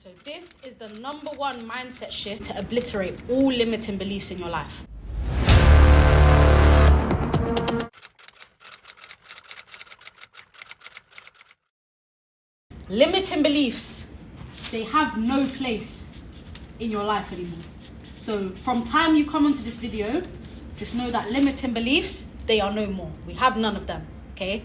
So this is the number one mindset shift to obliterate all limiting beliefs in your life. Limiting beliefs, they have no place in your life anymore. So from time you come onto this video, just know that limiting beliefs, they are no more. We have none of them, okay?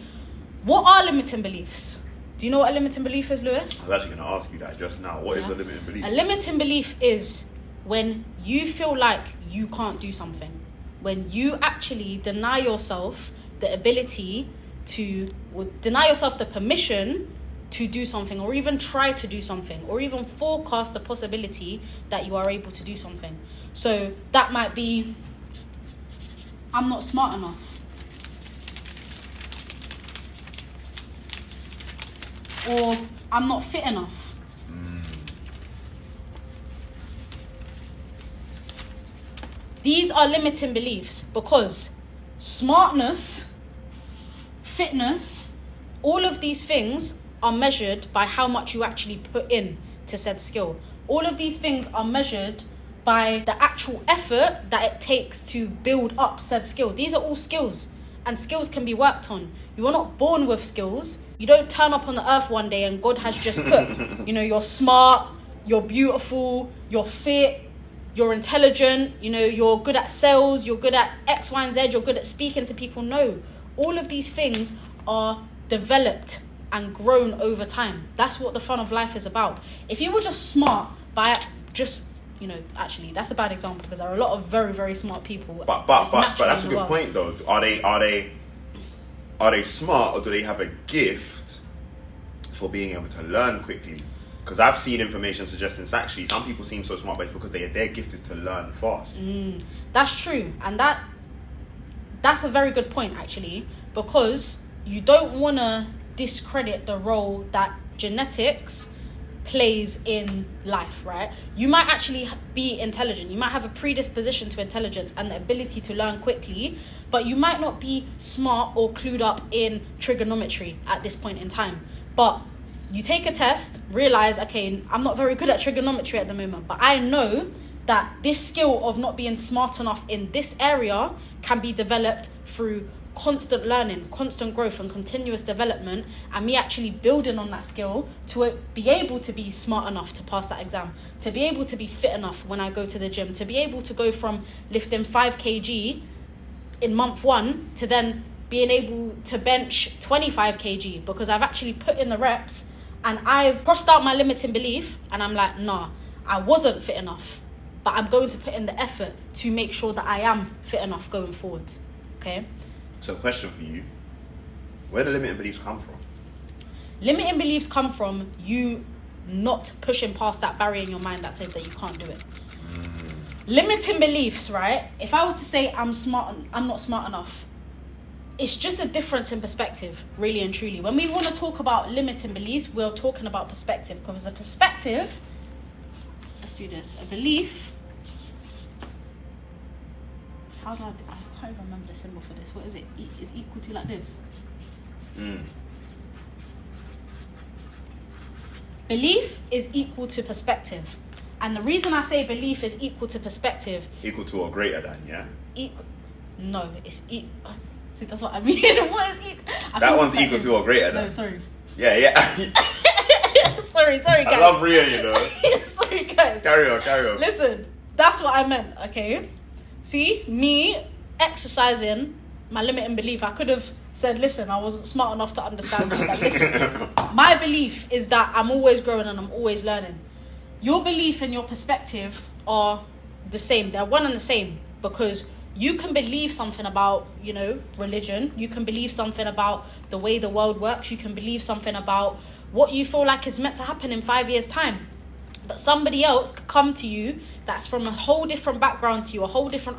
What are limiting beliefs? Do you know what a limiting belief is, Lewis? I was actually going to ask you that just now. What is a limiting belief? A limiting belief is when you feel like you can't do something. When you actually deny yourself the ability to, or deny yourself the permission to do something, or even try to do something, or even forecast the possibility that you are able to do something. So that might be, I'm not smart enough. Or I'm not fit enough. These are limiting beliefs because smartness, fitness, all of these things are measured by how much you actually put in to said skill. All of these things are measured by the actual effort that it takes to build up said skill. These are all skills, and skills can be worked on. You are not born with skills. You don't turn up on the earth one day and God has just put, you're smart, you're beautiful, you're fit, you're intelligent, you're good at sales, you're good at X, Y, and Z, you're good at speaking to people. No, all of these things are developed and grown over time. That's what the fun of life is about. If you were just smart by just, actually that's a bad example because there are a lot of very, very smart people. But that's a good point though. Are they smart, or do they have a gift for being able to learn quickly? Because I've seen information suggesting actually some people seem so smart, but it's because their gift is to learn fast. That's true, and that's a very good point actually, because you don't want to discredit the role that genetics plays in life, right? You might actually be intelligent. You might have a predisposition to intelligence and the ability to learn quickly, but you might not be smart or clued up in trigonometry at this point in time. But you take a test, realize, okay, I'm not very good at trigonometry at the moment, but I know that this skill of not being smart enough in this area can be developed through constant learning, constant growth and continuous development, and me actually building on that skill to be able to be smart enough to pass that exam, to be able to be fit enough when I go to the gym, to be able to go from lifting 5 kg in month 1 to then being able to bench 25 kg because I've actually put in the reps and I've crossed out my limiting belief and I'm like, nah, I wasn't fit enough, but I'm going to put in the effort to make sure that I am fit enough going forward. Okay? So question for you, where do limiting beliefs come from? Limiting beliefs come from you not pushing past that barrier in your mind that says that you can't do it. Limiting beliefs, right? If I was to say I'm not smart enough, it's just a difference in perspective, really and truly. When we want to talk about limiting beliefs, we're talking about perspective, because a perspective, let's do this, a belief, I can't even remember the symbol for this. What is it? Is equal to like this. Belief is equal to perspective. And the reason I say belief is equal to perspective. Equal to or greater than, yeah? No, it's I think that's what I mean. What is equal? That one's equal to or greater than. No, sorry. Yeah. sorry, guys. I love Ria, Sorry, guys. Carry on. Listen, that's what I meant, okay? See, me exercising my limiting belief, I could have said, listen, I wasn't smart enough to understand that. But listen, my belief is that I'm always growing and I'm always learning. Your belief and your perspective are the same. They're one and the same, because you can believe something about, religion. You can believe something about the way the world works. You can believe something about what you feel like is meant to happen in 5 years' time. But somebody else could come to you that's from a whole different background to you, a whole different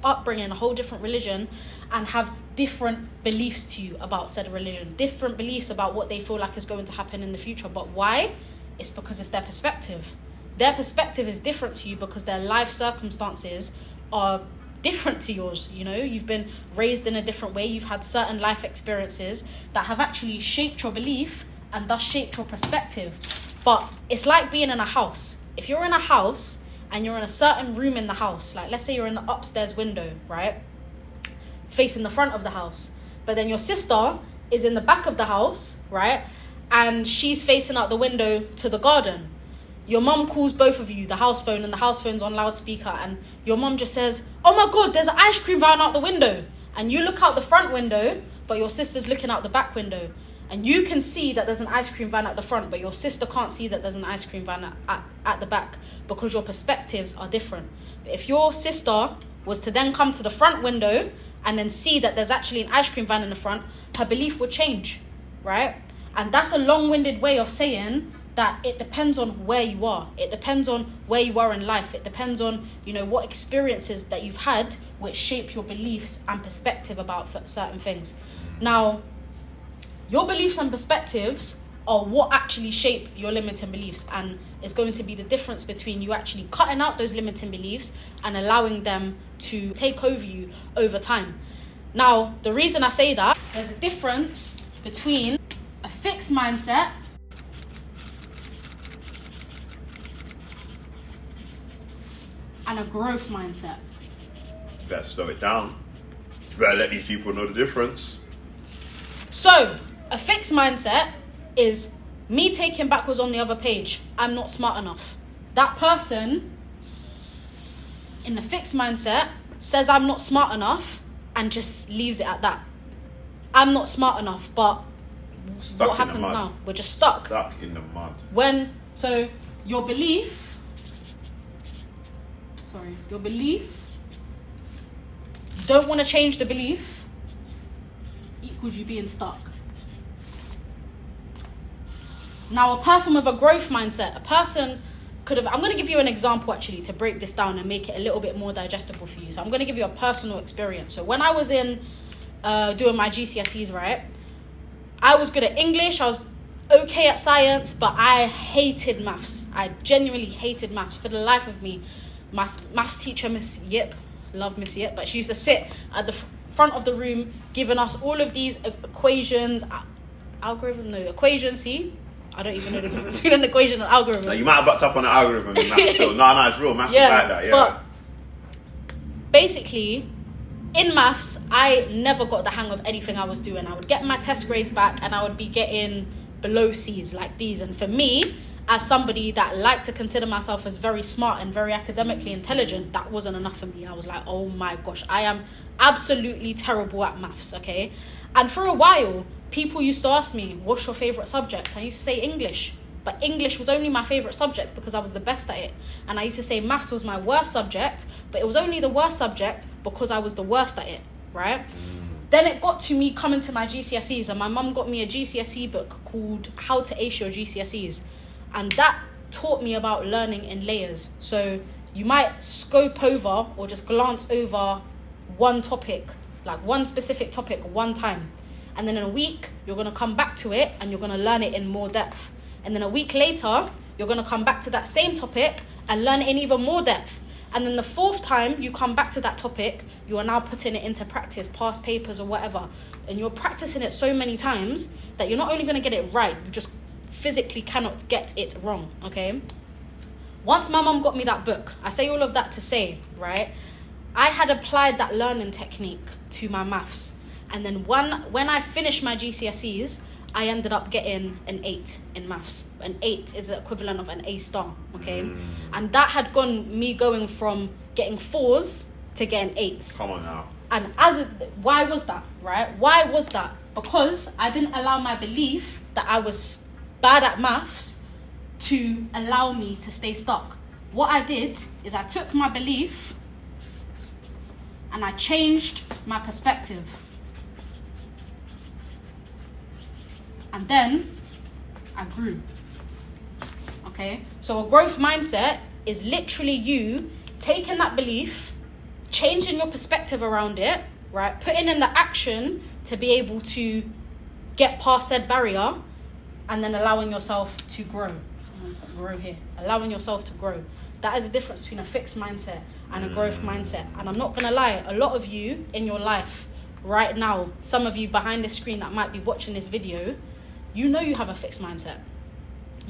upbringing, a whole different religion, and have different beliefs to you about said religion, different beliefs about what they feel like is going to happen in the future. But why? It's because it's their perspective. Their perspective is different to you because their life circumstances are different to yours. You've been raised in a different way. You've had certain life experiences that have actually shaped your belief and thus shaped your perspective. But it's like being in a house. If you're in a house and you're in a certain room in the house, like let's say you're in the upstairs window, right? Facing the front of the house. But then your sister is in the back of the house, right? And she's facing out the window to the garden. Your mum calls both of you, the house phone, and the house phone's on loudspeaker, and your mum just says, oh my God, there's an ice cream van out the window. And you look out the front window, but your sister's looking out the back window. And you can see that there's an ice cream van at the front, but your sister can't see that there's an ice cream van at the back because your perspectives are different. But if your sister was to then come to the front window and then see that there's actually an ice cream van in the front, her belief would change, right? And that's a long-winded way of saying that it depends on where you are. It depends on where you are in life. It depends on, what experiences that you've had which shape your beliefs and perspective about certain things. Now, your beliefs and perspectives are what actually shape your limiting beliefs, and is going to be the difference between you actually cutting out those limiting beliefs and allowing them to take over you over time. Now, the reason I say that, there's a difference between a fixed mindset and a growth mindset. You better slow it down. You better let these people know the difference. So, a fixed mindset is me taking backwards on the other page. I'm not smart enough. That person in the fixed mindset says I'm not smart enough and just leaves it at that. I'm not smart enough, but Stuck what in the happens mud. now? We're just stuck. Stuck in the mud. So your belief, you don't want to change the belief, equals you being stuck. Now, a person with a growth mindset, I'm going to give you an example actually to break this down and make it a little bit more digestible for you. So I'm going to give you a personal experience. So when I was in doing my GCSEs, right, I was good at English, I was okay at science, but I hated maths. I genuinely hated maths for the life of me. My maths teacher, Miss Yip, love Miss Yip, but she used to sit at the front of the room giving us all of these equations, see? I don't even know the difference between an equation and algorithm. Now, you might have bucked up on the algorithm in maths still. No, it's real. Maths is like that, yeah. But basically, in maths, I never got the hang of anything I was doing. I would get my test grades back and I would be getting below C's like these. And for me, as somebody that liked to consider myself as very smart and very academically intelligent, that wasn't enough for me. I was like, oh my gosh, I am absolutely terrible at maths, okay? And for a while, people used to ask me, what's your favourite subject? I used to say English. But English was only my favourite subject because I was the best at it. And I used to say maths was my worst subject, but it was only the worst subject because I was the worst at it, right? Then it got to me coming to my GCSEs, and my mum got me a GCSE book called How to Ace Your GCSEs. And that taught me about learning in layers. So you might scope over or just glance over one topic, like one specific topic one time. And then in a week, you're going to come back to it and you're going to learn it in more depth. And then a week later, you're going to come back to that same topic and learn it in even more depth. And then the fourth time you come back to that topic, you are now putting it into practice, past papers or whatever. And you're practicing it so many times that you're not only going to get it right, you just physically cannot get it wrong, okay? Once my mum got me that book, I say all of that to say, right, I had applied that learning technique to my maths. And then when I finished my GCSEs, I ended up getting an 8 in maths. An 8 is the equivalent of an A star, okay? And that had me going from getting 4s to getting 8s. Come on now. And why was that, right? Why was that? Because I didn't allow my belief that I was bad at maths to allow me to stay stuck. What I did is I took my belief and I changed my perspective. And then I grew. Okay? So a growth mindset is literally you taking that belief, changing your perspective around it, right? Putting in the action to be able to get past said barrier, and then allowing yourself to grow. Grow here. Allowing yourself to grow. That is the difference between a fixed mindset and a growth mindset. And I'm not gonna lie, a lot of you in your life right now, some of you behind the screen that might be watching this video, you know you have a fixed mindset.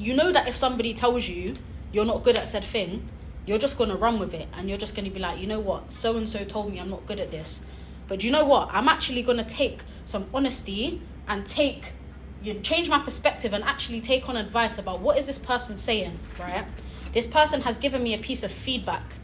you know that if somebody tells you you're not good at said thing, you're just going to run with it, and you're just going to be like, you know what, so-and-so told me I'm not good at this. But do you know what? I'm actually going to take some honesty and change my perspective and actually take on advice about what is this person saying, right? This person has given me a piece of feedback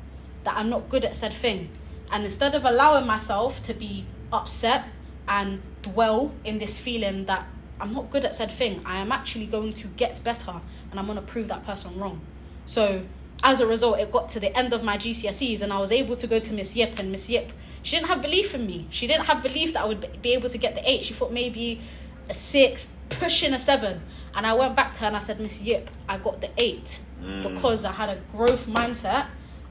that I'm not good at said thing. And instead of allowing myself to be upset and dwell in this feeling that I'm not good at said thing, I am actually going to get better, and I'm going to prove that person wrong. So as a result, it got to the end of my GCSEs, and I was able to go to Miss Yip, and Miss Yip, she didn't have belief in me. She didn't have belief that I would be able to get the 8. She thought maybe a 6, pushing a 7. And I went back to her and I said, Miss Yip, I got the 8 because I had a growth mindset,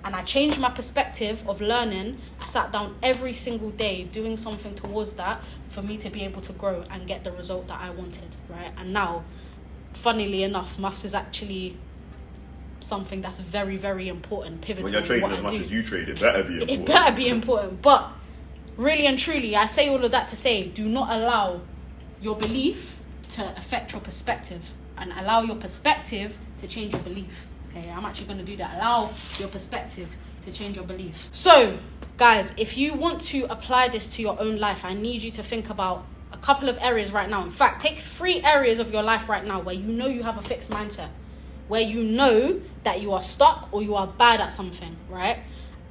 and I changed my perspective of learning. I sat down every single day doing something towards that for me to be able to grow and get the result that I wanted, right? And now, funnily enough, maths is actually something that's very, very important, pivotal. When you're trading as much as you trade, it better be important. It better be important. But really and truly, I say all of that to say, do not allow your belief to affect your perspective, and allow your perspective to change your belief. Okay, I'm actually going to do that. Allow your perspective to change your belief. So, guys, if you want to apply this to your own life, I need you to think about a couple of areas right now. In fact, take 3 areas of your life right now where you know you have a fixed mindset, where you know that you are stuck or you are bad at something, right?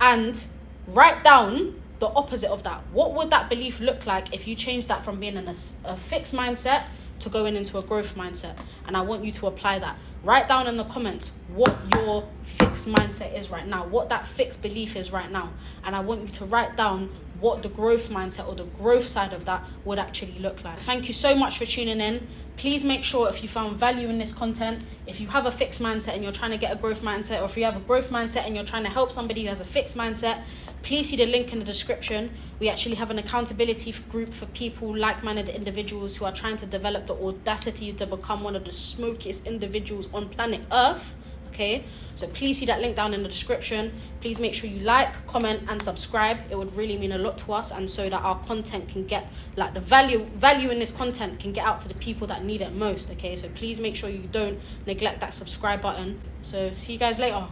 And write down the opposite of that. What would that belief look like if you change that from being in a fixed mindset to going into a growth mindset? And I want you to apply that. Write down in the comments what your fixed mindset is right now, what that fixed belief is right now. And I want you to write down what the growth mindset or the growth side of that would actually look like. Thank you so much for tuning in. Please make sure, if you found value in this content, if you have a fixed mindset and you're trying to get a growth mindset, or if you have a growth mindset and you're trying to help somebody who has a fixed mindset, please see the link in the description. We actually have an accountability group for people, like-minded individuals who are trying to develop the audacity to become one of the smokiest individuals on planet Earth. Okay, so please see that link down in the description. Please make sure you like, comment, and subscribe. It would really mean a lot to us, and so that our content can get, like, the value in this content can get out to the people that need it most. Okay, so please make sure you don't neglect that subscribe button. So see you guys later.